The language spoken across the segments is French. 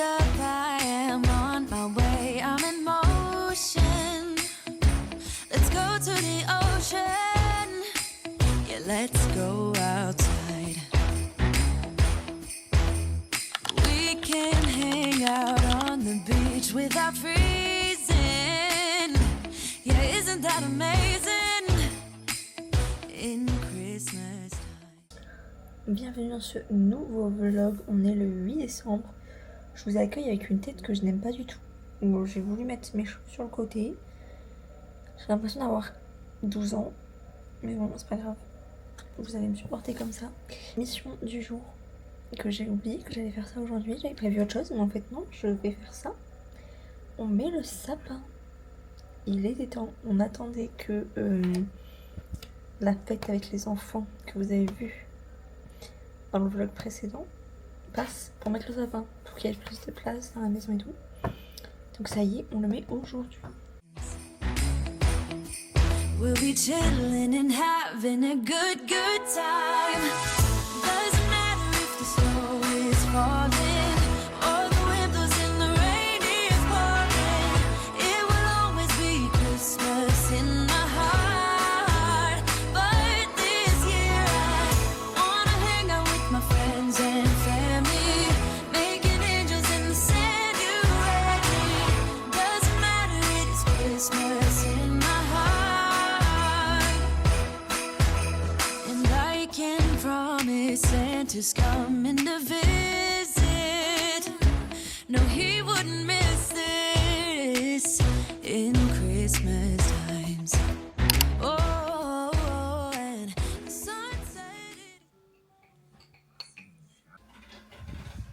up, I am on my way. I'm in motion. Let's go to the ocean. Yeah, let's go outside. We can hang out on the beach without freezing. Yeah, isn't that amazing? In Christmas time. Bienvenue dans ce nouveau vlog, on est le 8 décembre. Je vous accueille avec une tête que je n'aime pas du tout. Bon, j'ai voulu mettre mes cheveux sur le côté. J'ai l'impression d'avoir 12 ans. Mais bon, c'est pas grave. Vous allez me supporter comme ça. Mission du jour que j'ai oublié que j'allais faire ça aujourd'hui. J'avais prévu autre chose, mais en fait non, je vais faire ça. On met le sapin. Il était temps. On attendait que la fête avec les enfants que vous avez vu dans le vlog précédent passe pour mettre le sapin, pour qu'il y ait plus de place dans la maison et tout. Donc ça y est, on le met aujourd'hui. We'll be chilling and having a good time. Doesn't matter if the snow is falling or the wind blows and the rain is pouring. It will always be Christmas in my heart. But this year I wanna hang out with my friends and family, making angels in the sand. You ready? Doesn't matter, it is Christmas in my heart. And I can promise Santa's coming to visit. No, he wouldn't miss this in Christmas times. Oh, and the sunset.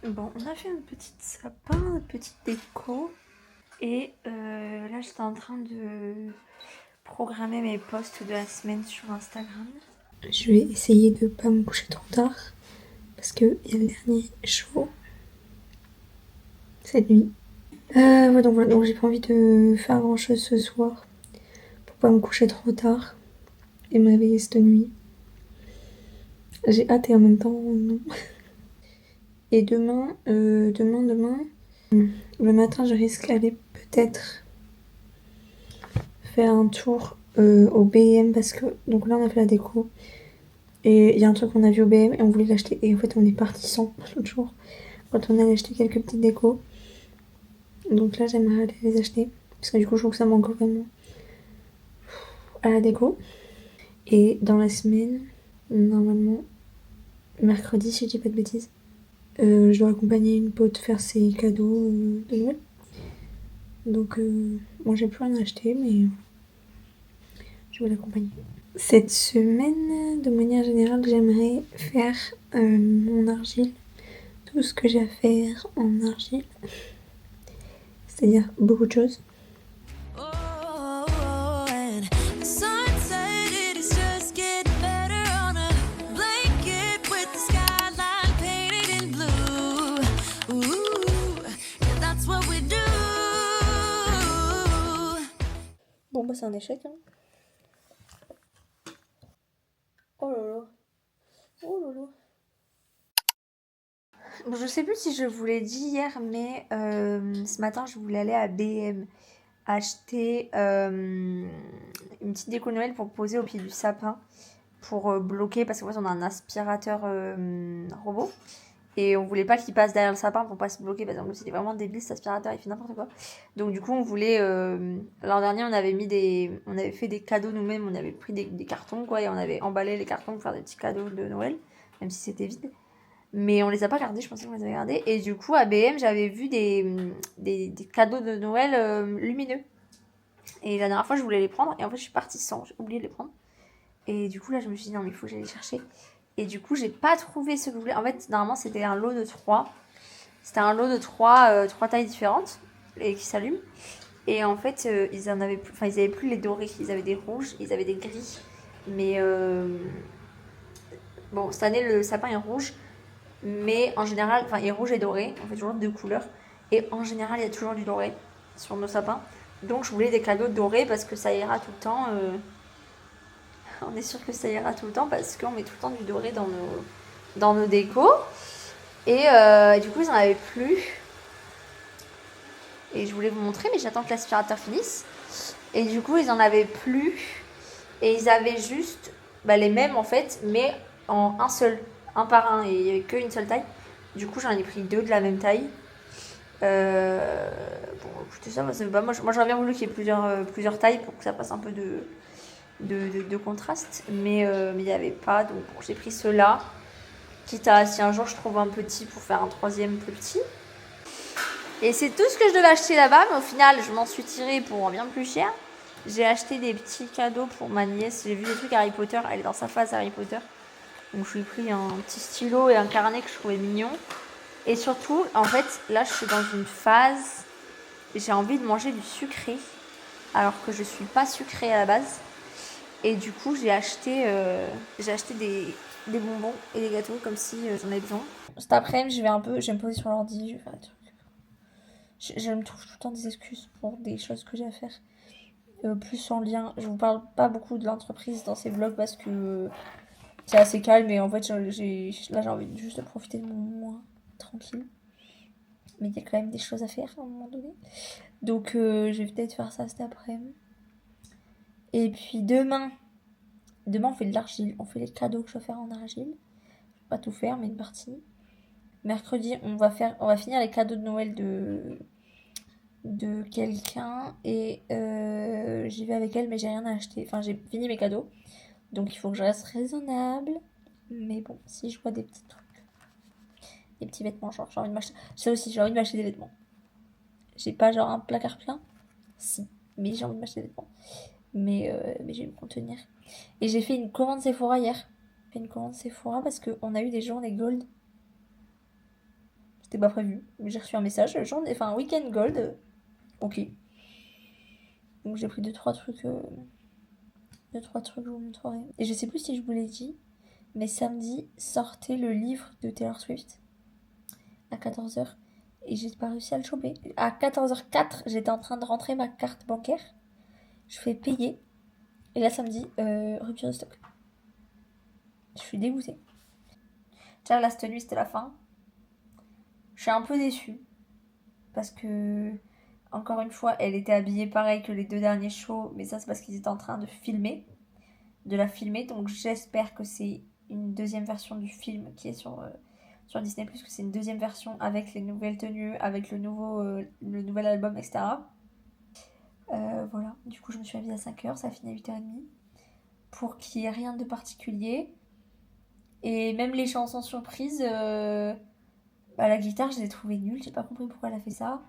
Bon, on a fait un petit sapin, une petite déco. Et là, j'étais en train de programmer mes posts de la semaine sur Instagram. Je vais essayer de pas me coucher trop tard parce qu'il y a le dernier show cette nuit. Ouais, donc voilà, donc j'ai pas envie de faire grand chose ce soir pour pas me coucher trop tard et me réveiller cette nuit. J'ai hâte et en même temps non. Et demain, le matin, je risque d'aller peut-être faire un tour au BM parce que donc là on a fait la déco et il y a un truc qu'on a vu au BM et on voulait l'acheter et en fait on est parti sans l'autre jour quand on allait acheter quelques petites décos. Donc là j'aimerais aller les acheter parce que du coup je trouve que ça manque vraiment à la déco. Et dans la semaine, normalement mercredi si je dis pas de bêtises, je dois accompagner une pote faire ses cadeaux de Noël. Donc moi j'ai plus rien à acheter mais je vais l'accompagner. Cette semaine, de manière générale, j'aimerais faire mon argile, tout ce que j'ai à faire en argile, c'est-à-dire beaucoup de choses. Oh, and the sunset, it is just getting better on a blanket with the skyline painted in blue. Ooh, yeah, that's what we do. Bon bah c'est un échec hein. Oh lolo. Oh lolo. Bon, je sais plus si je vous l'ai dit hier, mais ce matin je voulais aller à BM acheter une petite déco Noël pour poser au pied du sapin pour bloquer parce qu'en fait on a un aspirateur robot et on voulait pas qu'il passe derrière le sapin pour pas se bloquer parce que c'était vraiment débile cet aspirateur, il fait n'importe quoi. Donc du coup on voulait l'an dernier on avait fait des cadeaux nous-mêmes, on avait pris des cartons quoi et on avait emballé les cartons pour faire des petits cadeaux de Noël même si c'était vide. Mais on les a pas gardés, je pensais qu'on les avait gardés. Et du coup, à BM, j'avais vu des cadeaux de Noël lumineux. Et la dernière fois, je voulais les prendre. Et en fait, je suis partie sans. J'ai oublié de les prendre. Et du coup, là, je me suis dit, non, mais il faut que j'aille les chercher. Et du coup, j'ai pas trouvé ce que je voulais. En fait, normalement, c'était un lot de 3. C'était un lot de 3 tailles différentes. Et qui s'allument. Et en fait, ils avaient plus les dorés. Ils avaient des rouges, ils avaient des gris. Mais bon, cette année, le sapin est rouge. Mais en général, enfin, il est rouge et doré, on fait toujours 2 couleurs. Et en général, il y a toujours du doré sur nos sapins. Donc, je voulais des cadeaux dorés parce que ça ira tout le temps. On est sûr que ça ira tout le temps parce qu'on met tout le temps du doré dans nos décos. Et du coup, ils en avaient plus. et je voulais vous montrer, mais j'attends que l'aspirateur finisse. Et du coup, ils en avaient plus. Et ils avaient juste les mêmes en fait, mais en un seul, un par un. Et il n'y avait qu'une seule taille. Du coup, j'en ai pris 2 de la même taille. Bon, écoutez, ça, moi j'aurais bien voulu qu'il y ait plusieurs tailles pour que ça fasse un peu de contraste. Mais il n'y avait pas. Donc bon, j'ai pris ceux-là. Quitte à si un jour je trouve un petit pour faire un troisième plus petit. Et c'est tout ce que je devais acheter là-bas, mais au final, je m'en suis tirée pour bien plus cher. J'ai acheté des petits cadeaux pour ma nièce. J'ai vu des trucs Harry Potter, elle est dans sa phase Harry Potter. Donc je lui ai pris un petit stylo et un carnet que je trouvais mignon. Et surtout, en fait, là, je suis dans une phase, j'ai envie de manger du sucré, alors que je suis pas sucrée à la base. Et du coup, j'ai acheté des bonbons et des gâteaux comme si j'en avais besoin. Cet après-midi, je vais me poser sur l'ordi, je vais faire des trucs. Je me trouve tout le temps des excuses pour des choses que j'ai à faire. Plus en lien, je vous parle pas beaucoup de l'entreprise dans ces vlogs parce que c'est assez calme et en fait là j'ai envie juste de profiter de mon mois tranquille. Mais il y a quand même des choses à faire à un moment donné. Donc je vais peut-être faire ça cet après-midi. Et puis demain on fait de l'argile. On fait les cadeaux que je vais faire en argile. Je vais pas tout faire, mais une partie. Mercredi, on va finir les cadeaux de Noël de quelqu'un et j'y vais avec elle, mais j'ai rien à acheter. Enfin, j'ai fini mes cadeaux. Donc il faut que je reste raisonnable. Mais bon, si je vois des petits trucs, des petits vêtements, genre j'ai envie de m'acheter. Ça aussi, j'ai envie de m'acheter des vêtements. J'ai pas genre un placard plein. Si, mais j'ai envie de m'acheter des vêtements. Mais je vais me contenir. Et j'ai fait une commande Sephora hier. J'ai fait une commande Sephora parce qu'on a eu des journées gold. C'était pas prévu. Mais j'ai reçu un message. Enfin, week-end gold. Ok. Donc j'ai pris 2-3 trucs. 2-3 trucs, je vous montrerai. Et je sais plus si je vous l'ai dit. Mais samedi, sortait le livre de Taylor Swift. À 14h. Et j'ai pas réussi à le choper. À 14h04, j'étais en train de rentrer ma carte bancaire. Je fais payer. Et là, samedi, rupture de stock. Je suis dégoûtée. Tiens, là, cette nuit, c'était la fin. Je suis un peu déçue. Parce que, encore une fois, elle était habillée pareil que les 2 derniers shows. Mais ça, c'est parce qu'ils étaient en train de la filmer. Donc, j'espère que c'est une deuxième version du film qui est sur Disney+, que c'est une deuxième version avec les nouvelles tenues, avec le nouvel album, etc. Voilà. Du coup, je me suis habillée à 5h. Ça finit à 8h30. Pour qu'il n'y ait rien de particulier. Et même les chansons surprises, la guitare, je l'ai trouvée nulle. J'ai pas compris pourquoi elle a fait ça.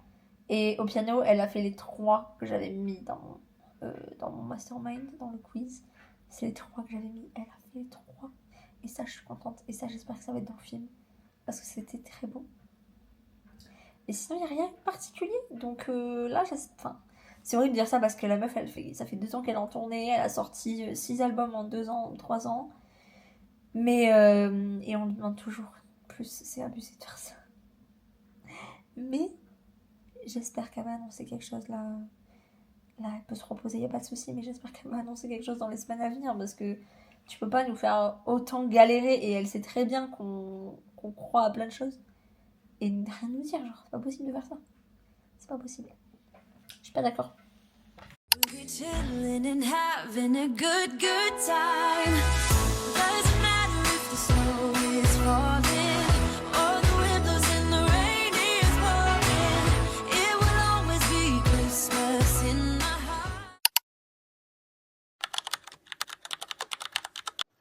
Et au piano, elle a fait les 3 que j'avais mis dans mon mastermind, dans le quiz. C'est les 3 que j'avais mis. Elle a fait les 3. Et ça, je suis contente. Et ça, j'espère que ça va être dans le film. Parce que c'était très beau. Et sinon, il n'y a rien de particulier. Donc là, c'est horrible de dire ça parce que la meuf, ça fait 2 ans qu'elle est en tournée. Elle a sorti 6 albums en 2 ans, 3 ans. Mais, et on lui demande toujours plus, c'est abusé de faire ça. Mais, j'espère qu'elle va annoncer quelque chose là. Là, elle peut se reposer, il n'y a pas de souci, mais j'espère qu'elle va annoncer quelque chose dans les semaines à venir parce que tu peux pas nous faire autant galérer et elle sait très bien qu'on croit à plein de choses et rien nous dire, genre, c'est pas possible de faire ça. C'est pas possible. Je suis pas d'accord. We're chilling and having a good time. Doesn't matter if the snow is falling or the wind blows and the rain is pouring. It will always be Christmas in my heart.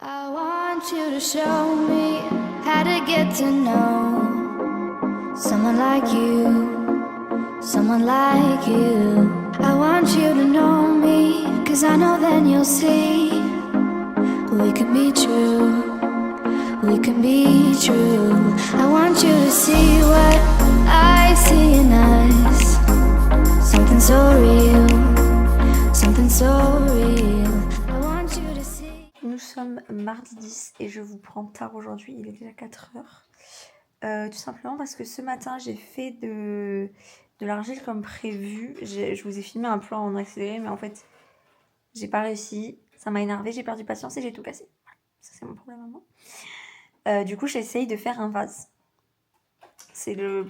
I want you to show me how to get to know someone like you, someone like you. I want you to know me, 'cause I know then you'll see we can be true, we can be true. I want you to see what I see in us, something so real, something so real. I want you to see. Nous sommes mardi 10 et je vous prends tard aujourd'hui, il est déjà 4h. Tout simplement parce que ce matin j'ai fait de l'argile comme prévu. Je vous ai filmé un plan en accéléré, mais en fait j'ai pas réussi. Ça m'a énervé, j'ai perdu patience et j'ai tout cassé. Ça c'est mon problème à moi. Du coup j'essaye de faire un vase. C'est la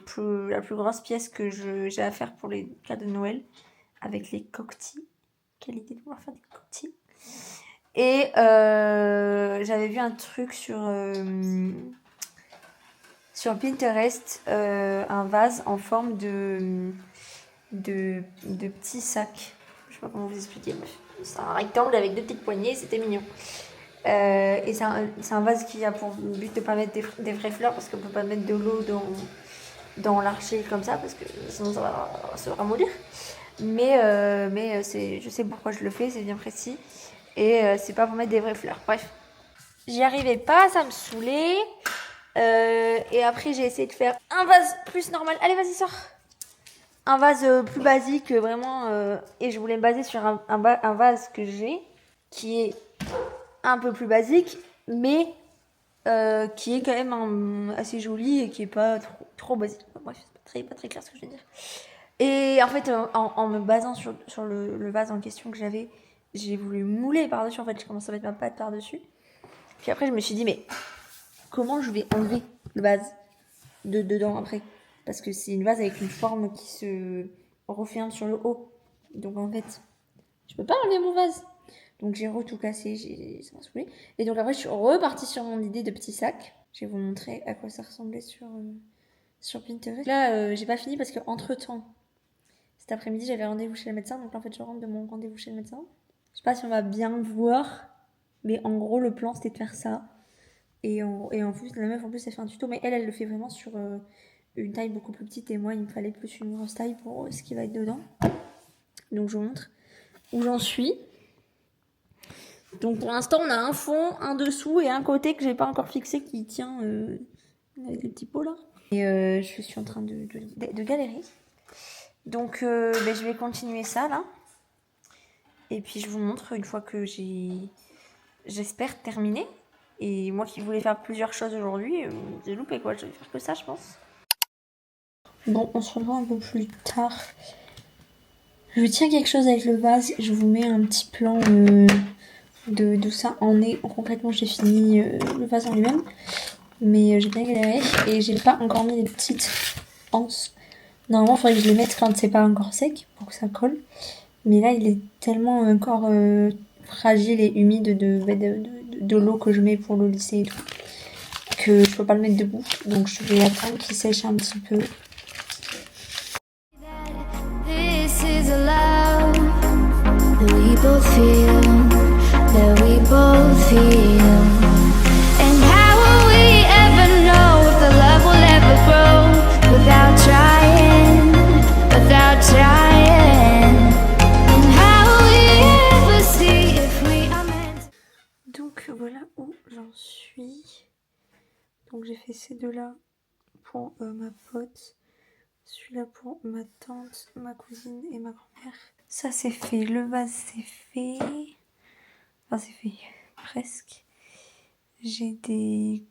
plus grosse pièce que j'ai à faire pour les cadeaux de Noël, avec les coquetilles. Quelle idée de pouvoir faire des coquetilles. Et j'avais vu un truc sur Pinterest, un vase en forme de petits sacs. Je sais pas comment vous expliquer. C'est un rectangle avec 2 petites poignées, c'était mignon. Et c'est un vase qui a pour but de ne pas mettre des vraies fleurs parce qu'on ne peut pas mettre de l'eau dans l'archer comme ça parce que sinon ça va se ramollir. Mais je sais pourquoi je le fais, c'est bien précis. Et c'est pas pour mettre des vraies fleurs. Bref. J'y arrivais pas, ça me saoulait. Et après, j'ai essayé de faire un vase plus normal. Allez, vas-y, sors. Un vase plus basique, vraiment. Et je voulais me baser sur un vase que j'ai, qui est un peu plus basique, mais qui est quand même assez joli et qui est pas trop basique. Bref, c'est pas très clair ce que je veux dire. Et en fait, en me basant sur le vase en question que j'avais, j'ai voulu mouler par-dessus. En fait, j'ai commencé à mettre ma patte par-dessus. Puis après, je me suis dit, mais comment je vais enlever le vase dedans après? Parce que c'est une vase avec une forme qui se referme sur le haut. Donc en fait, je peux pas enlever mon vase. Donc j'ai tout cassé, ça m'a saoulé. Et donc après, je suis repartie sur mon idée de petit sac. Je vais vous montrer à quoi ça ressemblait sur Pinterest. Là, j'ai pas fini parce que entre temps, cet après-midi, j'avais rendez-vous chez le médecin. Donc là, en fait, je rentre de mon rendez-vous chez le médecin. Je sais pas si on va bien voir, mais en gros, le plan, c'était de faire ça. Et en plus, la meuf, en plus, elle fait un tuto, mais elle le fait vraiment sur une taille beaucoup plus petite. Et moi, il me fallait plus une grosse taille pour ce qui va être dedans. Donc, je vous montre où j'en suis. Donc, pour l'instant, on a un fond, un dessous et un côté que j'ai pas encore fixé qui tient avec des petits pots là. Et je suis en train de galérer. Donc, je vais continuer ça là. Et puis, je vous montre une fois que j'espère terminer. Et moi qui voulais faire plusieurs choses aujourd'hui, j'ai loupé quoi. Je vais faire que ça, je pense. Bon, on se revoit un peu plus tard. Je tiens quelque chose avec le vase. Je vous mets un petit plan de ça en est. Complètement, j'ai fini le vase en lui-même. Mais j'ai bien galéré. Et j'ai pas encore mis des petites anses. Normalement, il faudrait que je les mette quand c'est pas encore sec pour que ça colle. Mais là, il est tellement encore fragile et humide de l'eau que je mets pour le lisser et tout, que je peux pas le mettre debout. Donc je vais attendre qu'il sèche un petit peu. This is a love that we both feel, And how will we ever know if the love will ever grow without trying, without trying? And how will we ever see if we are meant? Donc voilà où j'en suis. Donc j'ai fait ces deux-là pour ma pote. Celui-là pour ma tante, ma cousine et ma grand-mère. Ça c'est fait, le vase c'est fait. Enfin c'est fait, presque. J'ai des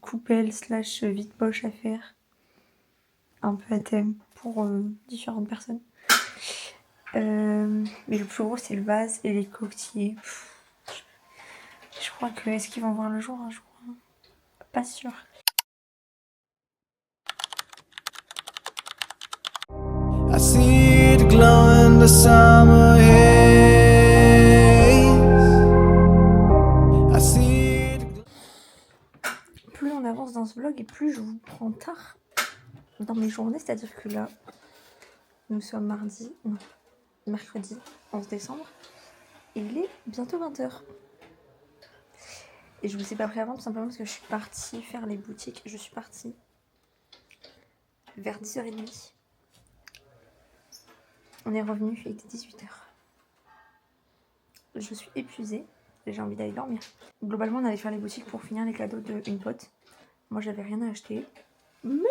coupelles / vide-poche à faire. Un peu à thème pour différentes personnes. Mais le plus gros c'est le vase et les coquetiers. Je crois que, est-ce qu'ils vont voir le jour un jour? Pas sûr. I see it glow in the summer haze. I see it. Plus on avance dans ce vlog et plus je vous prends tard dans mes journées, c'est-à-dire que là, nous sommes mercredi 11 décembre et il est bientôt 20h. Et je vous ai pas pris avant tout simplement parce que je suis partie faire les boutiques. Je suis partie vers 10h30. On est revenu, il était 18h. Je suis épuisée et j'ai envie d'aller dormir. Globalement, on allait faire les boutiques pour finir les cadeaux d'une pote. Moi, j'avais rien à acheter. Mais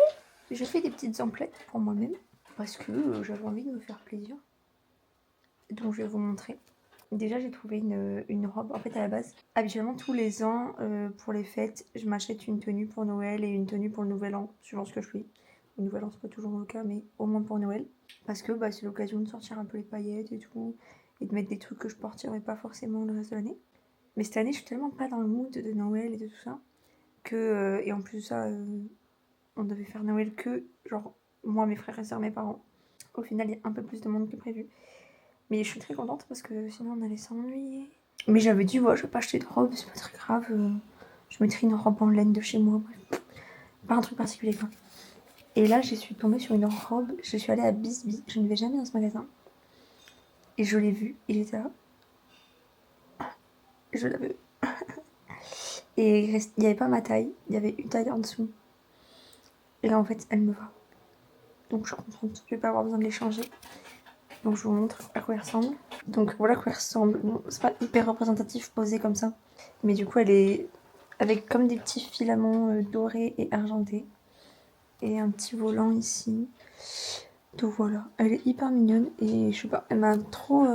j'ai fait des petites emplettes pour moi-même parce que j'avais envie de me faire plaisir. Donc, je vais vous montrer. Déjà, j'ai trouvé une robe. En fait, à la base, habituellement, tous les ans, pour les fêtes, je m'achète une tenue pour Noël et une tenue pour le Nouvel An, suivant ce que je fais. Le Nouvel An, c'est pas toujours le cas, mais au moins pour Noël. Parce que c'est l'occasion de sortir un peu les paillettes et tout, et de mettre des trucs que je porterai pas forcément le reste de l'année. Mais cette année, je suis tellement pas dans le mood de Noël et de tout ça, que, et en plus de ça, On devait faire Noël que, genre, moi, mes frères et sœurs, mes parents. Au final, il y a un peu plus de monde que prévu. Mais je suis très contente parce que sinon, on allait s'ennuyer. Mais j'avais dit, ouais, je vais pas acheter de robe, c'est pas très grave. Je mettrai une robe en laine de chez moi, bref. Pas un truc particulier, quoi. Et là, je suis tombée sur une robe. Je suis allée à Bisbee. Je ne vais jamais dans ce magasin. Et je l'ai vue. Et j'étais là. Je la veux. Et il n'y avait pas ma taille. Il y avait une taille en dessous. Et là, en fait, elle me va. Donc, je suis contente. Je vais pas avoir besoin de les changer. Donc, je vous montre à quoi elle ressemble. Donc, voilà à quoi elle ressemble. Bon, c'est pas hyper représentatif posé comme ça. Mais du coup, elle est avec comme des petits filaments dorés et argentés. Et un petit volant ici. Donc voilà, elle est hyper mignonne et je sais pas, elle m'a trop...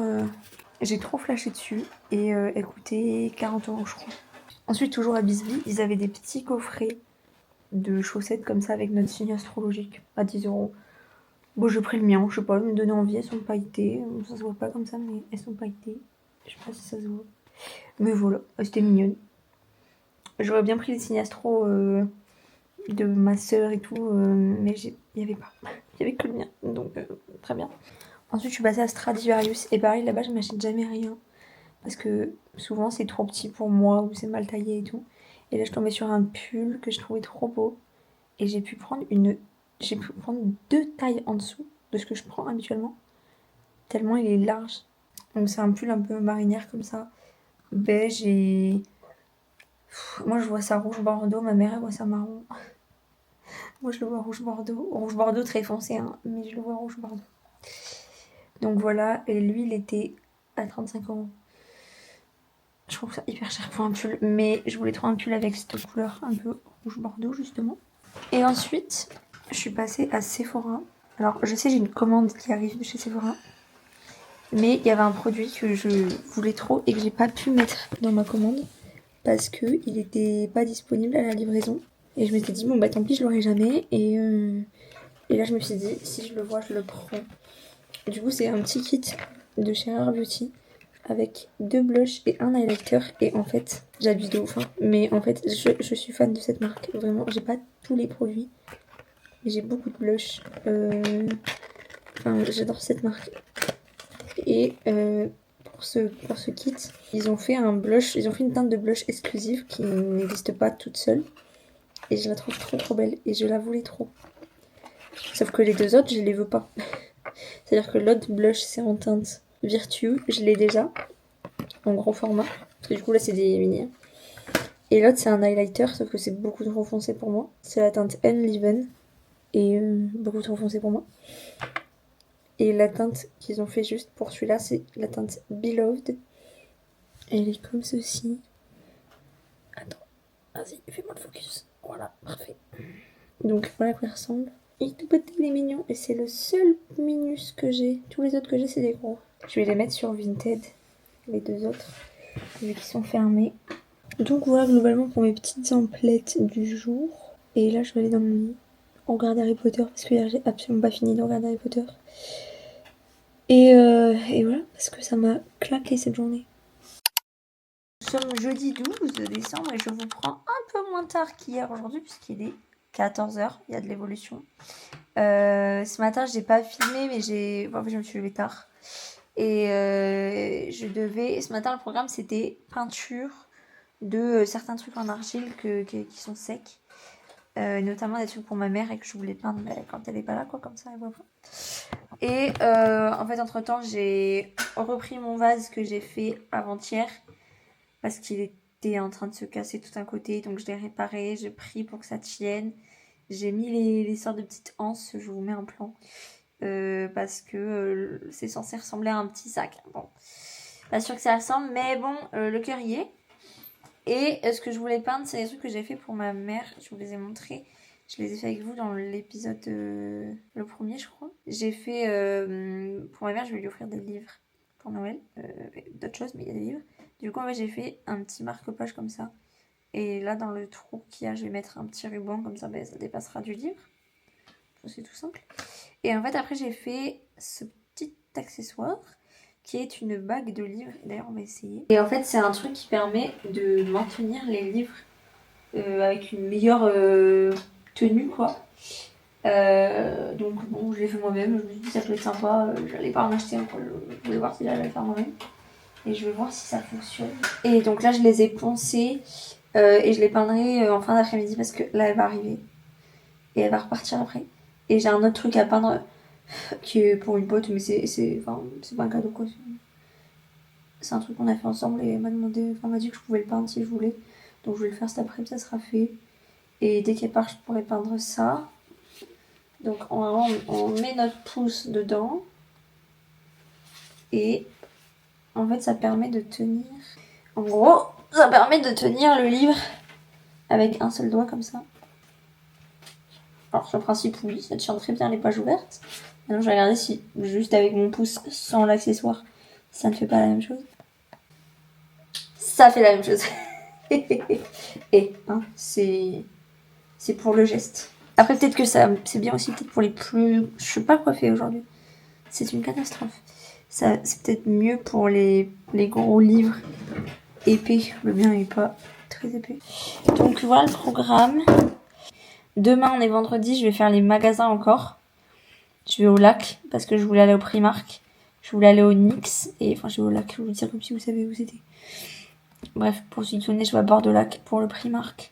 J'ai trop flashé dessus et elle coûtait 40 € je crois. Ensuite, toujours à Bisbee, ils avaient des petits coffrets de chaussettes comme ça avec notre signe astrologique à 10 €. Bon, j'ai pris le mien, je sais pas, elles me donnaient envie, elles sont pailletées. Ça se voit pas comme ça, mais elles sont pailletées. Je sais pas si ça se voit. Mais voilà, c'était mignonne. J'aurais bien pris les signes astro de ma sœur et tout, mais il y avait pas. Il y avait que le mien, donc très bien. Ensuite, je suis passée à Stradivarius et pareil, là-bas, je m'achète jamais rien parce que souvent c'est trop petit pour moi ou c'est mal taillé et tout. Et là, je tombais sur un pull que je trouvais trop beau et j'ai pu prendre 2 tailles en dessous de ce que je prends habituellement, tellement il est large. Donc c'est un pull un peu marinière comme ça, beige et moi je vois ça rouge bordeaux, ma mère elle voit ça marron. Moi je le vois rouge bordeaux très foncé, hein, mais je le vois rouge bordeaux. Donc voilà, et lui il était à 35 €. Je trouve ça hyper cher pour un pull, mais je voulais trop un pull avec cette couleur un peu rouge bordeaux justement. Et ensuite, je suis passée à Sephora. Alors je sais j'ai une commande qui arrive de chez Sephora, mais il y avait un produit que je voulais trop et que j'ai pas pu mettre dans ma commande parce que il était pas disponible à la livraison. Et je m'étais dit bon bah tant pis je l'aurai jamais et là je me suis dit si je le vois je le prends. Du coup, c'est un petit kit de chez Rare Beauty avec 2 blushs et un highlighter. Et en fait, j'abuse de ouf, hein, mais en fait, je suis fan de cette marque. Vraiment, j'ai pas tous les produits, mais j'ai beaucoup de blushs. Enfin, j'adore cette marque. Et pour ce kit, ils ont fait un blush, ils ont fait une teinte de blush exclusive qui n'existe pas toute seule. Et je la trouve trop trop belle et je la voulais trop. Sauf que les 2 autres, je les veux pas. C'est-à-dire que l'autre blush, c'est en teinte Virtue, je l'ai déjà, en gros format. Parce que du coup, là, c'est des mini. Et l'autre, c'est un highlighter, sauf que c'est beaucoup trop foncé pour moi. C'est la teinte Unleaven, et beaucoup trop foncé pour moi. Et la teinte qu'ils ont fait juste pour celui-là, c'est la teinte Beloved. Elle est comme ceci. Attends, vas-y, fais-moi le focus. Voilà, parfait. Donc, voilà à quoi il ressemble. Il est tout petit, il est mignon. Et c'est le seul minus que j'ai. Tous les autres que j'ai, c'est des gros. Je vais les mettre sur Vinted, les 2 autres, vu qu'ils sont fermés. Donc voilà globalement pour mes petites emplettes du jour. Et là, je vais aller dans mon lit, regarder Harry Potter, parce que hier, j'ai absolument pas fini de regarder Harry Potter. Et voilà, parce que ça m'a claqué cette journée. Nous sommes jeudi 12 décembre et je vous prends un peu moins tard qu'hier aujourd'hui, puisqu'il est 14h, il y a de l'évolution. Ce matin, j'ai pas filmé, mais en fait, je me suis levée tard. Et ce matin, le programme, c'était peinture de certains trucs en argile qui sont secs. Notamment des trucs pour ma mère et que je voulais peindre quand elle est pas là, quoi, comme ça, elle voit pas. Et en fait, entre-temps, j'ai repris mon vase que j'ai fait avant-hier parce qu'il était en train de se casser tout un côté. Donc, je l'ai réparé, j'ai pris pour que ça tienne. J'ai mis les sortes de petites anses, je vous mets un plan. Parce que c'est censé ressembler à un petit sac. Bon, pas sûr que ça ressemble, mais bon, le cœur y est. Et ce que je voulais peindre, c'est les trucs que j'ai fait pour ma mère. Je vous les ai montrés. Je les ai fait avec vous dans l'épisode, le premier, je crois. J'ai fait, pour ma mère, je vais lui offrir des livres pour Noël. D'autres choses, mais il y a des livres. Du coup, en fait, j'ai fait un petit marque-page comme ça. Et là, dans le trou qu'il y a, je vais mettre un petit ruban, comme ça, ça dépassera du livre. C'est tout simple. Et en fait, après, j'ai fait ce petit accessoire qui est une bague de livres. D'ailleurs, on va essayer. Et en fait, c'est un truc qui permet de maintenir les livres avec une meilleure tenue, quoi. Donc bon, je l'ai fait moi-même, je me suis dit ça peut être sympa, j'allais pas en acheter un, je voulais voir si j'allais le faire moi-même. Et je vais voir si ça fonctionne. Et donc là je les ai poncés et je les peindrai en fin d'après-midi parce que là elle va arriver. Et elle va repartir après. Et j'ai un autre truc à peindre qui est pour une pote, mais c'est pas un cadeau quoi. C'est un truc qu'on a fait ensemble et elle m'a dit que je pouvais le peindre si je voulais. Donc je vais le faire cet après-midi, ça sera fait. Et dès qu'elle part, je pourrai peindre ça. Donc on met notre pouce dedans. Et en fait ça permet de tenir... En gros, ça permet de tenir le livre avec un seul doigt comme ça. Alors sur le principe oui, ça tient très bien les pages ouvertes. Maintenant je vais regarder si juste avec mon pouce sans l'accessoire, ça ne fait pas la même chose. Ça fait la même chose. Et hein, c'est pour le geste. Après peut-être que ça c'est bien aussi peut-être pour les plus... Je sais pas quoi faire aujourd'hui. C'est une catastrophe. Ça c'est peut-être mieux pour les gros livres épais. Le mien est pas très épais. Donc voilà le programme. Demain on est vendredi, je vais faire les magasins encore. Je vais au lac parce que je voulais aller au Primark. Je voulais aller au NYX. Et enfin je vais au lac, je vous dire comme si vous savez où c'était. Bref, pour ceux qui connaissent, je vais à Bordeaux-Lac pour le Primark.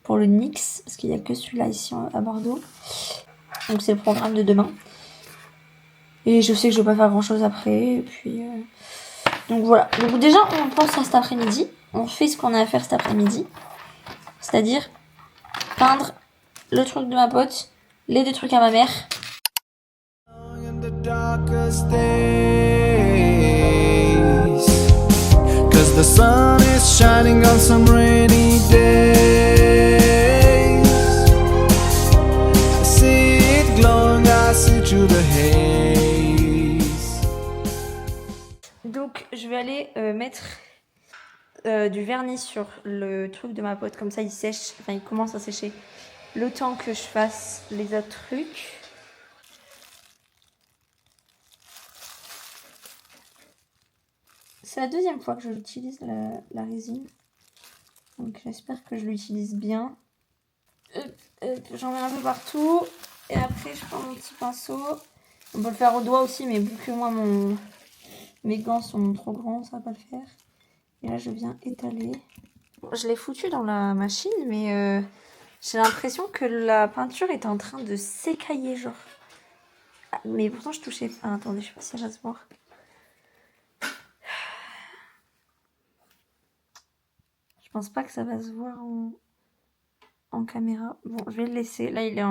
Pour le NYX, parce qu'il n'y a que celui-là ici à Bordeaux. Donc c'est le programme de demain. Et je sais que je vais pas faire grand-chose après. Et puis, donc voilà. Donc déjà, on pense à cet après-midi. On fait ce qu'on a à faire cet après-midi. C'est-à-dire peindre le truc de ma pote, les deux trucs à ma mère. In the darkest days, 'cause the sun is shining on some rainy days. I see it glowing, I see through the haze. Donc je vais aller mettre du vernis sur le truc de ma pote, comme ça il sèche, enfin il commence à sécher le temps que je fasse les autres trucs. C'est la deuxième fois que je l'utilise la résine, donc j'espère que je l'utilise bien. J'en mets un peu partout et après je prends mon petit pinceau. On peut le faire au doigt aussi, mais vu que moi mes gants sont trop grands, ça va pas le faire. Et là je viens étaler. Je l'ai foutu dans la machine, mais j'ai l'impression que la peinture est en train de s'écailler, genre. Ah, mais pourtant je touchais... Ah, attendez, je sais pas si ça va se voir. Je pense pas que ça va se voir en caméra. Bon, je vais le laisser. Là, il est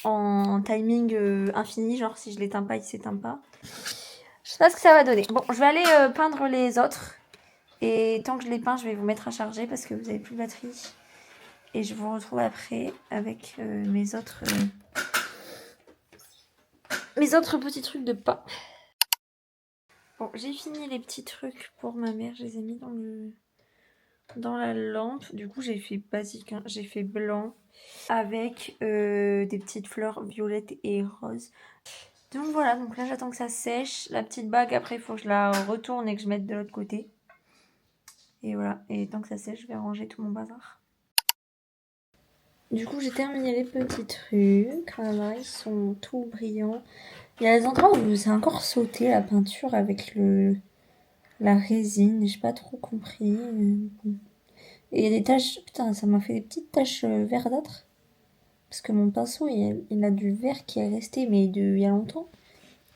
en timing infini, genre si je l'éteins pas, il s'éteint pas. Je sais pas ce que ça va donner. Bon, je vais aller peindre les autres. Et tant que je les peins, je vais vous mettre à charger parce que vous avez plus de batterie. Et je vous retrouve après avec mes autres petits trucs de pain. Bon, j'ai fini les petits trucs pour ma mère. Je les ai mis dans la lampe. Du coup, j'ai fait basique. Hein. J'ai fait blanc avec des petites fleurs violettes et roses. Donc voilà, donc là j'attends que ça sèche. La petite bague, après il faut que je la retourne et que je mette de l'autre côté. Et voilà, et tant que ça sèche, je vais ranger tout mon bazar. Du coup, j'ai terminé les petits trucs. Voilà, ils sont tout brillants. Il y a des endroits où c'est encore sauté la peinture avec la résine. J'ai pas trop compris. Et il y a des taches... Putain, ça m'a fait des petites taches verdâtres. Parce que mon pinceau, il a du vert qui est resté, mais il y a longtemps.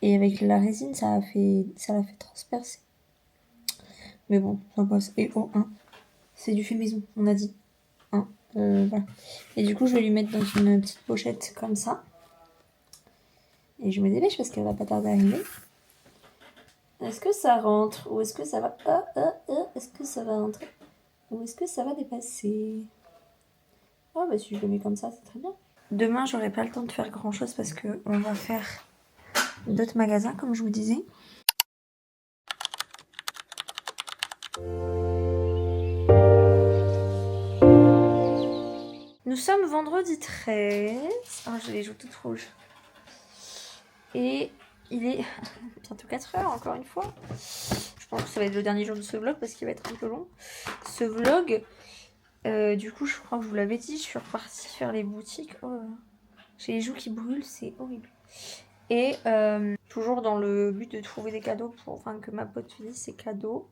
Et avec la résine, ça l'a fait transpercer. Mais bon, ça passe. Et oh, hein, c'est du fait maison, on a dit. Hein, voilà. Et du coup, je vais lui mettre dans une petite pochette comme ça. Et je me dépêche parce qu'elle va pas tarder à arriver. Est-ce que ça rentre? Ou est-ce que ça va... Est-ce que ça va rentrer? Ou est-ce que ça va dépasser? Ah bah si je le mets comme ça, c'est très bien. Demain, j'aurai pas le temps de faire grand chose parce que on va faire d'autres magasins, comme je vous disais. Nous sommes vendredi 13. Oh, j'ai les joues toutes rouges. Et il est bientôt 4 heures, encore une fois. Je pense que ça va être le dernier jour de ce vlog parce qu'il va être un peu long. Ce vlog, Du coup, je crois que je vous l'avais dit, je suis repartie faire les boutiques. Oh là là. J'ai les joues qui brûlent, c'est horrible. Et toujours dans le but de trouver des cadeaux pour, enfin, que ma pote finisse ses cadeaux.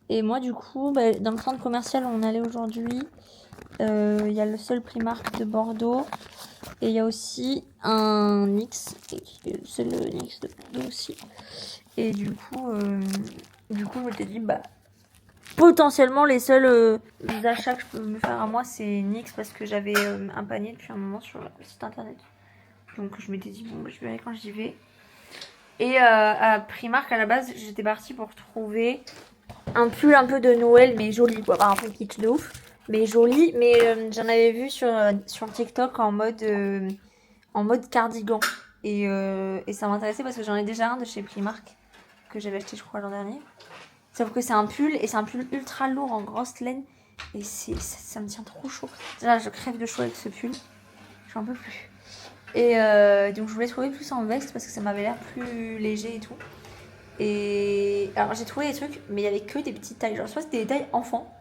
Et moi, du coup, dans le centre commercial où on allait aujourd'hui, il y a le seul Primark de Bordeaux. Et il y a aussi un NYX, c'est le NYX de Bordeaux aussi. Et du coup, je m'étais dit, potentiellement les seuls achats que je peux me faire à moi, c'est NYX parce que j'avais un panier depuis un moment sur le site internet. Donc je m'étais dit, bon, je verrai quand j'y vais. Et à Primark, à la base, j'étais partie pour trouver un pull un peu de Noël, mais joli, quoi. Pas un peu kitsch de ouf, mais joli. Mais j'en avais vu sur TikTok en mode cardigan. Et ça m'intéressait parce que j'en ai déjà un de chez Primark que j'avais acheté, je crois, l'an dernier. Sauf que c'est un pull, et c'est un pull ultra lourd en grosse laine. Et ça me tient trop chaud. Là, je crève de chaud avec ce pull. J'en peux plus. Et donc, je voulais trouver plus en veste parce que ça m'avait l'air plus léger et tout. Et alors, j'ai trouvé des trucs, mais il y avait que des petites tailles. Genre, soit c'était des tailles enfants,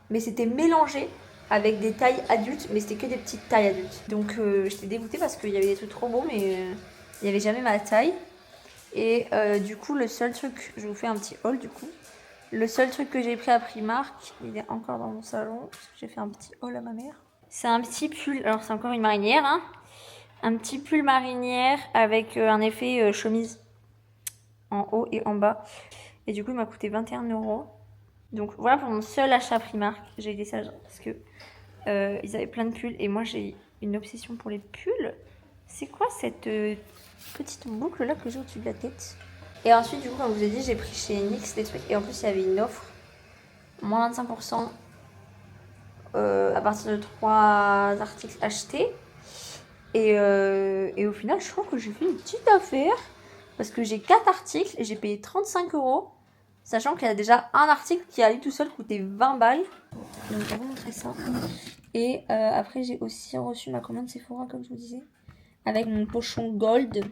mais c'était mélangé avec des tailles adultes, mais c'était que des petites tailles adultes. Donc, j'étais dégoûtée parce qu'il y avait des trucs trop beaux, mais il n'y avait jamais ma taille. Et du coup, le seul truc, je vous fais un petit haul du coup. Le seul truc que j'ai pris à Primark, il est encore dans mon salon. J'ai fait un petit haul à ma mère. C'est un petit pull, alors c'est encore une marinière, hein. Un petit pull marinière avec un effet chemise en haut et en bas. Et du coup, il m'a coûté 21 €. Donc voilà pour mon seul achat Primark. J'ai été sage parce que ils avaient plein de pulls et moi j'ai une obsession pour les pulls. C'est quoi cette petite boucle là que j'ai au-dessus de la tête? Et ensuite, du coup, comme je vous ai dit, j'ai pris chez NYX des trucs. Et en plus, il y avait une offre. Moins 25% à partir de 3 articles achetés. Et au final, je crois que j'ai fait une petite affaire. Parce que j'ai 4 articles et j'ai payé 35 €. Sachant qu'il y a déjà un article qui a lui tout seul coûté 20 balles. Donc, je vais vous montrer ça. Et après, j'ai aussi reçu ma commande Sephora, comme je vous disais. Avec mon pochon gold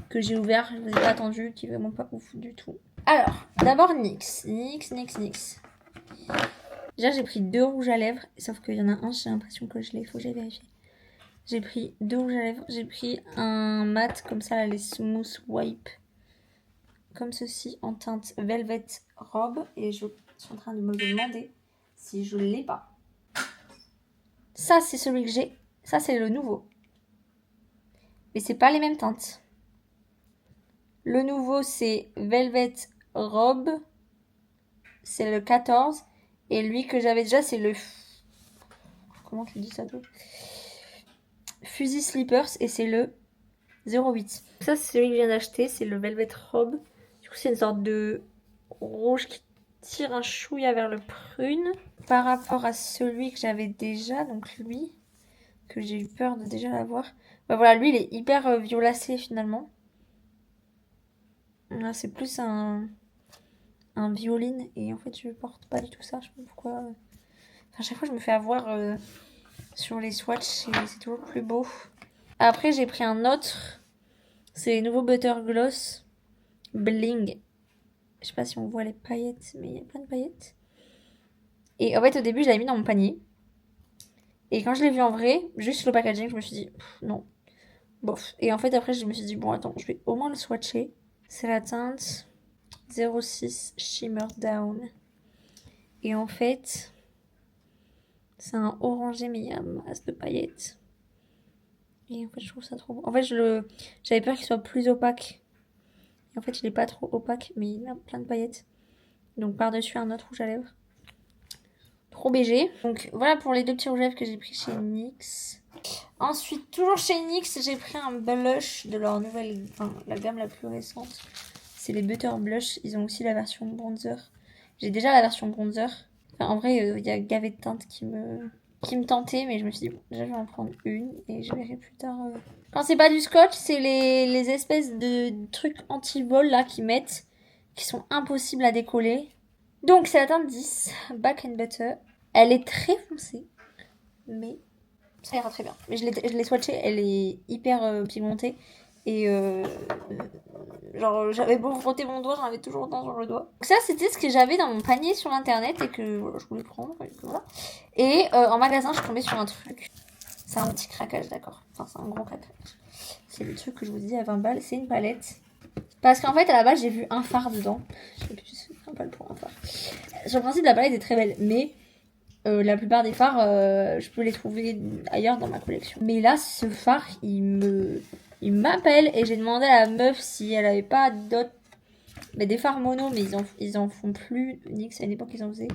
que j'ai ouvert, je vous ai pas attendu, qui est vraiment pas ouf du tout. Alors, d'abord NYX. Déjà, j'ai pris 2 rouges à lèvres, sauf qu'il y en a un, j'ai l'impression que je l'ai, faut que j'aille vérifier. J'ai pris 2 rouges à lèvres, j'ai pris un mat comme ça, là, les Smooth Wipe, comme ceci, en teinte Velvet Robe, et je suis en train de me demander si je l'ai pas. Ça, c'est celui que j'ai, ça, c'est le nouveau. Mais c'est pas les mêmes teintes. Le nouveau, c'est Velvet Robe. C'est le 14. Et lui que j'avais déjà, c'est le... Comment tu dis ça, toi? Fusil Slippers. Et c'est le 08. Ça, c'est celui que je viens d'acheter. C'est le Velvet Robe. Du coup, c'est une sorte de rouge qui tire un chouïa vers le prune. Par rapport à celui que j'avais déjà, donc lui, que j'ai eu peur de déjà l'avoir. Voilà, lui, il est hyper violacé finalement. Là, c'est plus un violine et en fait je porte pas du tout ça, je sais pas pourquoi. Enfin, à chaque fois je me fais avoir sur les swatchs et c'est toujours plus beau. Après j'ai pris un autre, c'est les nouveaux Butter Gloss Bling. Je sais pas si on voit les paillettes, mais il y a plein de paillettes. Et en fait au début je l'avais mis dans mon panier. Et quand je l'ai vu en vrai, juste le packaging, je me suis dit non, bof. Et en fait après je me suis dit bon attends, je vais au moins le swatcher. C'est la teinte 06 Shimmer Down. Et en fait, c'est un orangé, mais il y a masse de paillettes. Et en fait, je trouve ça trop beau. En fait, j'avais peur qu'il soit plus opaque. Et en fait, il est pas trop opaque, mais il a plein de paillettes. Donc, par-dessus, un autre rouge à lèvres. Trop BG. Donc, voilà pour les 2 petits rouges à lèvres que j'ai pris chez NYX. Ensuite, toujours chez NYX, j'ai pris un blush de leur nouvelle... Enfin, la gamme la plus récente. C'est les Butter Blush. Ils ont aussi la version bronzer. J'ai déjà la version bronzer. Enfin, en vrai, il y a gavé de teintes qui me tentaient. Mais je me suis dit, bon, déjà, je vais en prendre une. Et je verrai plus tard. Quand c'est pas du scotch, c'est les espèces de trucs anti-vol là qu'ils mettent. Qui sont impossibles à décoller. Donc, c'est la teinte 10. Back and Butter. Elle est très foncée. Mais ça ira très bien. Mais je l'ai swatchée. Elle est hyper pigmentée. Et genre, j'avais beau frotter mon doigt, j'en avais toujours autant sur le doigt. Donc ça, c'était ce que j'avais dans mon panier sur internet et que voilà, je voulais prendre. Et, voilà. Et en magasin, je suis tombée sur un truc. C'est un petit craquage, d'accord. Enfin, c'est un gros craquage. C'est le truc que je vous dis à 20 balles. C'est une palette. Parce qu'en fait, à la base, j'ai vu un phare dedans. Je sais plus, c'est un pal pour un phare. Sur le principe, la palette est très belle. Mais la plupart des phares, je peux les trouver ailleurs dans ma collection. Mais là, ce phare, il m'appelle et j'ai demandé à la meuf si elle avait pas d'autres... Mais des phares mono, mais ils en font plus. Nix, à une époque, ils en faisaient.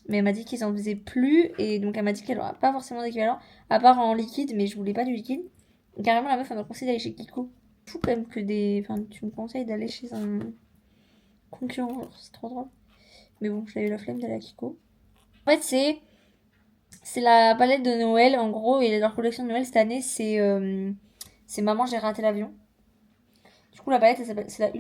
Mais elle m'a dit qu'ils en faisaient plus. Et donc, elle m'a dit qu'elle aura pas forcément d'équivalent. À part en liquide, mais je voulais pas du liquide. Carrément, la meuf, elle m'a conseillé d'aller chez Kiko. Fou quand même que des... Enfin, tu me conseilles d'aller chez un concurrent. C'est trop drôle. Mais bon, j'avais la flemme d'aller à Kiko. En fait, c'est la palette de Noël, en gros. Et leur collection de Noël cette année, c'est Maman, j'ai raté l'avion. Du coup, la palette, c'est la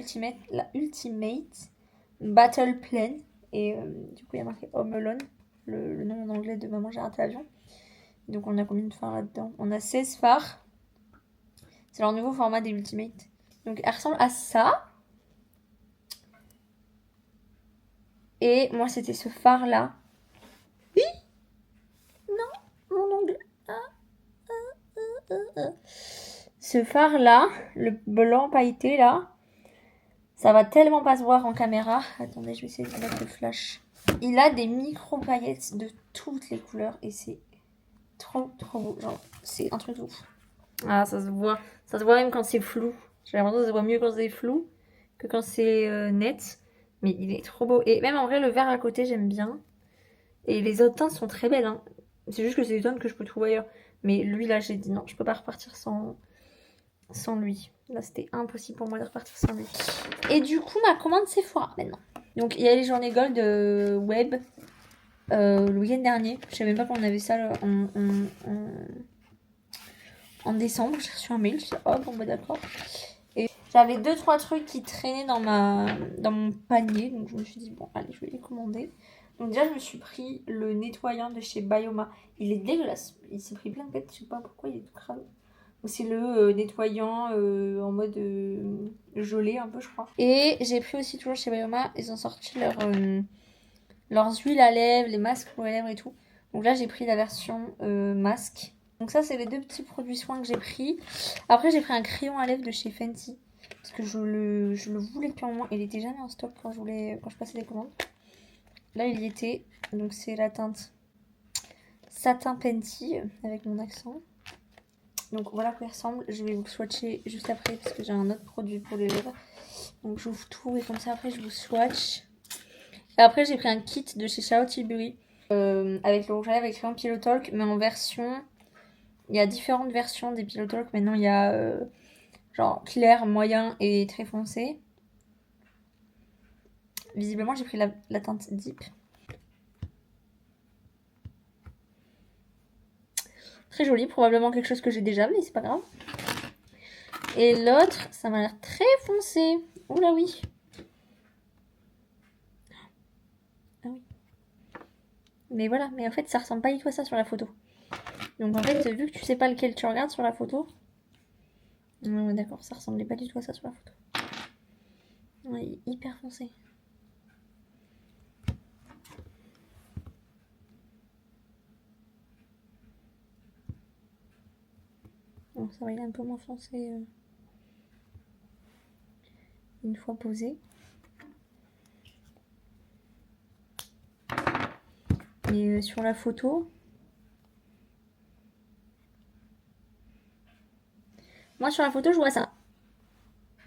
Ultimate Battle Plan. Et du coup, il y a marqué Home Alone, le nom en anglais de Maman, j'ai raté l'avion. Donc, on a combien de phares là-dedans? On a 16 phares. C'est leur nouveau format des Ultimate. Donc, elle ressemble à ça. Et moi, c'était ce phare-là. Oui. Non, mon ongle. Ce phare-là, le blanc pailleté, là, ça va tellement pas se voir en caméra. Attendez, je vais essayer de mettre le flash. Il a des micro-paillettes de toutes les couleurs et c'est trop, trop beau. Genre, c'est un truc de ouf. Ah, ça se voit. Ça se voit même quand c'est flou. J'ai l'impression que ça se voit mieux quand c'est flou que quand c'est net. Mais il est trop beau. Et même en vrai, le vert à côté, j'aime bien. Et les autres teintes sont très belles. Hein. C'est juste que c'est des teintes que je peux trouver ailleurs. Mais lui, là, j'ai dit non, je peux pas repartir sans lui. Là, c'était impossible pour moi de repartir sans lui. Et du coup, ma commande Sephora maintenant. Donc, il y a les journées gold web le week-end dernier. Je savais même pas qu'on avait ça là, en décembre. J'ai reçu un mail. Je dis, oh, bon, bah d'accord. Et j'avais 2-3 trucs qui traînaient dans mon panier. Donc, je me suis dit, bon, allez, je vais les commander. Donc, déjà, je me suis pris le nettoyant de chez Bioma. Il est dégueulasse. Il s'est pris plein de têtes. Je sais pas pourquoi il est tout crade. C'est le nettoyant en mode gelé un peu, je crois. Et j'ai pris aussi toujours chez Bioma, ils ont sorti leurs huiles à lèvres, les masques pour les lèvres et tout. Donc là, j'ai pris la version masque. Donc ça, c'est les 2 petits produits soins que j'ai pris. Après, j'ai pris un crayon à lèvres de chez Fenty. Parce que je le voulais depuis un moment. Il était jamais en stock quand je passais des commandes. Là, il y était. Donc c'est la teinte Satin Fenty avec mon accent. Donc voilà à quoi il ressemble. Je vais vous le swatcher juste après parce que j'ai un autre produit pour les lèvres. Donc j'ouvre tout et comme ça après je vous swatch. Et après j'ai pris un kit de chez Charlotte Tilbury avec le rouge à lèvres et crayon Pillow Talk, mais en version... Il y a différentes versions des Pillow Talk. Maintenant il y a genre clair, moyen et très foncé. Visiblement j'ai pris la teinte Deep. Très joli, probablement quelque chose que j'ai déjà, mais c'est pas grave. Et l'autre, ça m'a l'air très foncé. Oula oui. Ah oui. Mais voilà, mais en fait ça ressemble pas du tout à ça sur la photo. Donc en fait, vu que tu sais pas lequel tu regardes sur la photo... d'accord, ça ressemblait pas du tout à ça sur la photo. Ouais, hyper foncé. Bon, ça va, il est un peu moins foncé une fois posé. Mais sur la photo... Moi, sur la photo, je vois ça.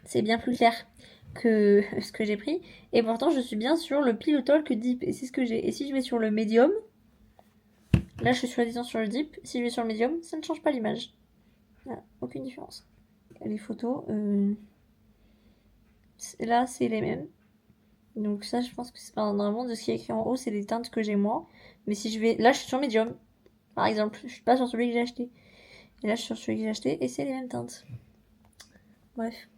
C'est bien plus clair que ce que j'ai pris. Et pourtant, je suis bien sur le Pillow Talk Deep. Et c'est ce que j'ai. Et si je vais sur le Medium... Là, je suis soi-disant sur le Deep. Si je vais sur le Medium, ça ne change pas l'image. Voilà, aucune différence. Les photos, là, c'est les mêmes. Donc ça, je pense que c'est pas vraiment de ce qui est écrit en haut, c'est les teintes que j'ai moi. Mais si je vais... Là, je suis sur Medium, par exemple. Je suis pas sur celui que j'ai acheté. Et là, je suis sur celui que j'ai acheté et c'est les mêmes teintes. Bref.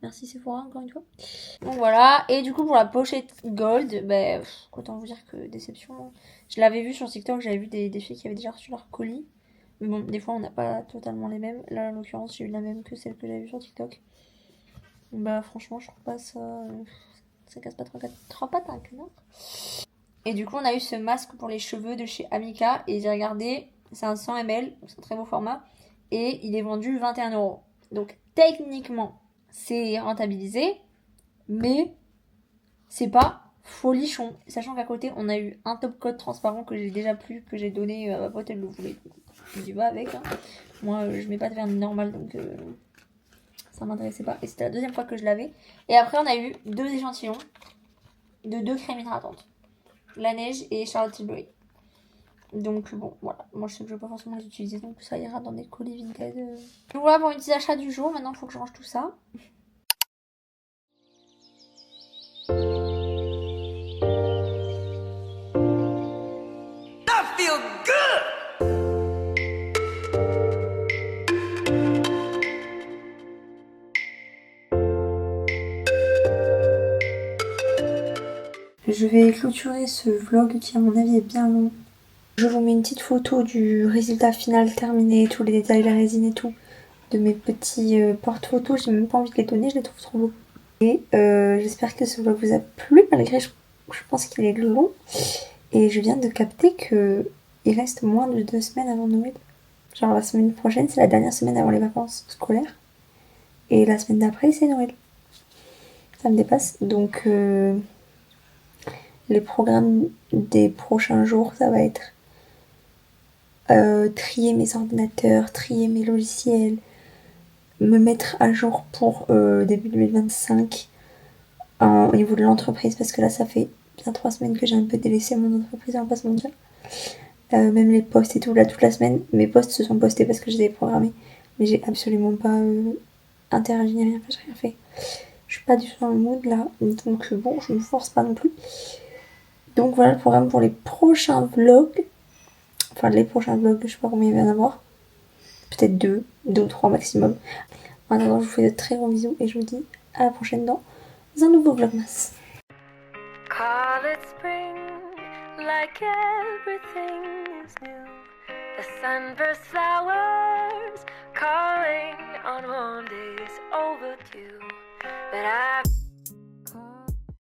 Merci Sephora, encore une fois. Donc voilà. Et du coup, pour la pochette gold, ben, autant vous dire que déception. Je l'avais vu sur TikTok, j'avais vu des filles qui avaient déjà reçu leur colis. Mais bon, des fois on n'a pas totalement les mêmes. Là en l'occurrence j'ai eu la même que celle que j'avais vue sur TikTok. Bah franchement je trouve pas ça... ça casse pas trois pattes à un canard. Et du coup on a eu ce masque pour les cheveux de chez Amika. Et j'ai regardé, c'est un 100 ml, c'est un très beau format. Et il est vendu 21€. Donc techniquement c'est rentabilisé. Mais c'est pas folichon. Sachant qu'à côté on a eu un top coat transparent que j'ai déjà plus, que j'ai donné à ma pote, elle le voulait. Je dis va avec. Hein. Moi je mets pas de vernis normal donc ça m'intéressait pas. Et c'était la deuxième fois que je l'avais. Et après on a eu 2 échantillons de 2 crèmes hydratantes. La neige et Charlotte Tilbury. Donc bon voilà, moi je sais que je vais pas forcément les utiliser donc ça ira dans des colis Vinted. Donc voilà pour mes petits achats du jour, maintenant il faut que je range tout ça. Je vais clôturer ce vlog qui à mon avis est bien long. Je vous mets une petite photo du résultat final terminé, tous les détails, la résine et tout, de mes petits porte-photos. J'ai même pas envie de les donner, je les trouve trop beaux. Et j'espère que ce vlog vous a plu, malgré je pense qu'il est long. Et je viens de capter que il reste moins de 2 semaines avant Noël. Genre la semaine prochaine, c'est la dernière semaine avant les vacances scolaires. Et la semaine d'après, c'est Noël. Ça me dépasse. Donc les programmes des prochains jours, ça va être trier mes ordinateurs, trier mes logiciels, me mettre à jour pour début 2025 au niveau de l'entreprise, parce que là ça fait bien 3 semaines que j'ai un peu délaissé mon entreprise, on va pas se mentir. Même les posts et tout, là toute la semaine, mes posts se sont postés parce que je les ai programmés, mais j'ai absolument pas interagi, rien fait, j'ai rien fait. Je suis pas du tout dans le mood là, donc bon, je me force pas non plus. Donc voilà le programme pour les prochains vlogs. Enfin, les prochains vlogs, je sais pas combien il va y en avoir. Peut-être 2 ou 3 maximum. En attendant, je vous fais de très gros bisous et je vous dis à la prochaine dans un nouveau vlogmas. Call it spring, like everything is new. The sunburst flowers calling on warm days overdue. But I